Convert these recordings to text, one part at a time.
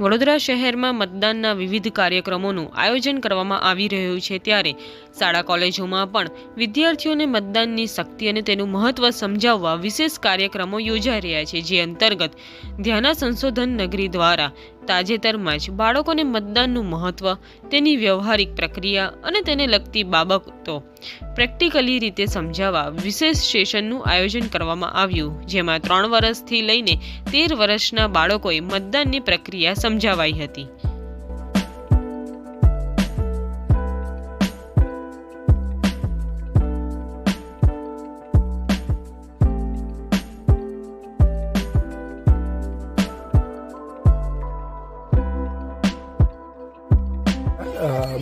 વડોદરા શહેરમાં મતદાનના વિવિધ કાર્યક્રમોનું આયોજન કરવામાં આવી રહ્યું છે, ત્યારે શાળા કોલેજોમાં પણ વિદ્યાર્થીઓને મતદાનની શક્તિ અને તેનું મહત્વ સમજાવવા વિશેષ કાર્યક્રમો યોજાઈ રહ્યા છે, જે અંતર્ગત ધ્યાના સંશોધન નગરી દ્વારા તાજેતરમાં જ બાળકોને મતદાનનું મહત્વ, તેની વ્યવહારિક પ્રક્રિયા અને તેને લગતી બાબતો પ્રેક્ટિકલી રીતે સમજાવવા વિશેષ સેશનનું આયોજન કરવામાં આવ્યું, જેમાં 3 વર્ષથી લઈને 13 વર્ષના બાળકોએ મતદાનની પ્રક્રિયા સમજાવાઈ હતી।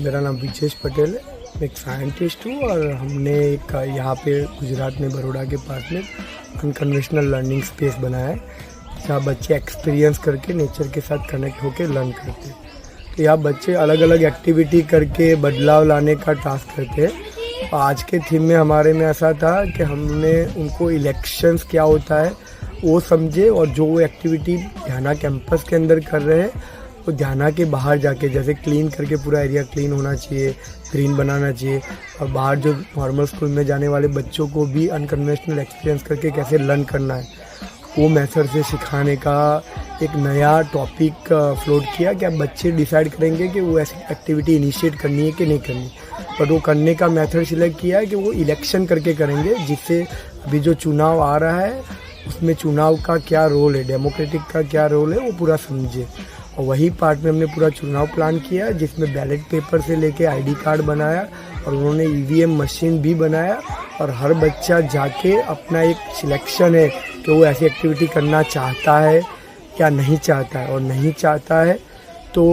मेरा नाम विजेश पटेल है, मैं एक साइंटिस्ट हूँ और हमने एक यहाँ पे गुजरात में बड़ौदा के पास में अनकन्वेंशनल लर्निंग स्पेस बनाया है, जहाँ बच्चे एक्सपीरियंस करके नेचर के साथ कनेक्ट होकर लर्न करते हैं। तो यहाँ बच्चे अलग अलग एक्टिविटी करके बदलाव लाने का टास्क करते हैं। और आज के थीम में हमारे में ऐसा था कि हमने उनको इलेक्शंस क्या होता है वो समझे, और जो वो एक्टिविटी ध्याना कैंपस के अंदर कर रहे हैं वो ध्याना के बाहर जाके, जैसे क्लीन करके पूरा एरिया क्लीन होना चाहिए, ग्रीन बनाना चाहिए, और बाहर जो नॉर्मल स्कूल में जाने वाले बच्चों को भी अनकन्वेंशनल एक्सपीरियंस करके कैसे लर्न करना है वो मेथड से सिखाने का एक नया टॉपिक फ्लोट किया कि अब बच्चे डिसाइड करेंगे कि वो ऐसी एक्टिविटी इनिशिएट करनी है कि नहीं करनी, बट वो करने का मेथड सिलेक्ट किया है कि वो इलेक्शन करके करेंगे, जिससे अभी जो चुनाव आ रहा है उसमें चुनाव का क्या रोल है, डेमोक्रेटिक का क्या रोल है वो पूरा समझे। और वही पार्ट में हमने पूरा चुनाव प्लान किया, जिसमें बैलेट पेपर से लेके आईडी कार्ड बनाया, और उन्होंने ईवीएम मशीन भी बनाया, और हर बच्चा जाके अपना एक सिलेक्शन है कि वो ऐसी एक्टिविटी करना चाहता है या नहीं चाहता है, और नहीं चाहता है तो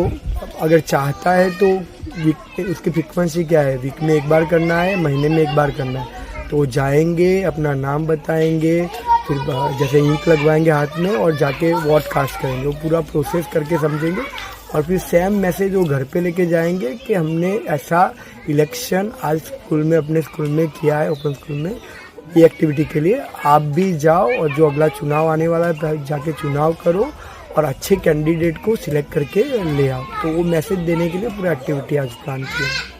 अगर चाहता है तो उसकी फ्रीक्वेंसी क्या है, वीक में 1 बार करना है, महीने में 1 बार करना है, तो वो जाएंगे, अपना नाम बताएंगे, फिर जैसे इंक लगवाएंगे हाथ में और जाके वोट कास्ट करेंगे, वो पूरा प्रोसेस करके समझेंगे, और फिर सेम मैसेज वो घर पे लेके जाएंगे कि हमने ऐसा इलेक्शन आज स्कूल में, अपने स्कूल में किया है, ओपन स्कूल में, ये एक्टिविटी के लिए आप भी जाओ, और जो अगला चुनाव आने वाला है जाके चुनाव करो और अच्छे कैंडिडेट को सिलेक्ट करके ले आओ। तो वो मैसेज देने के लिए पूरा एक्टिविटी आज प्लान किया है।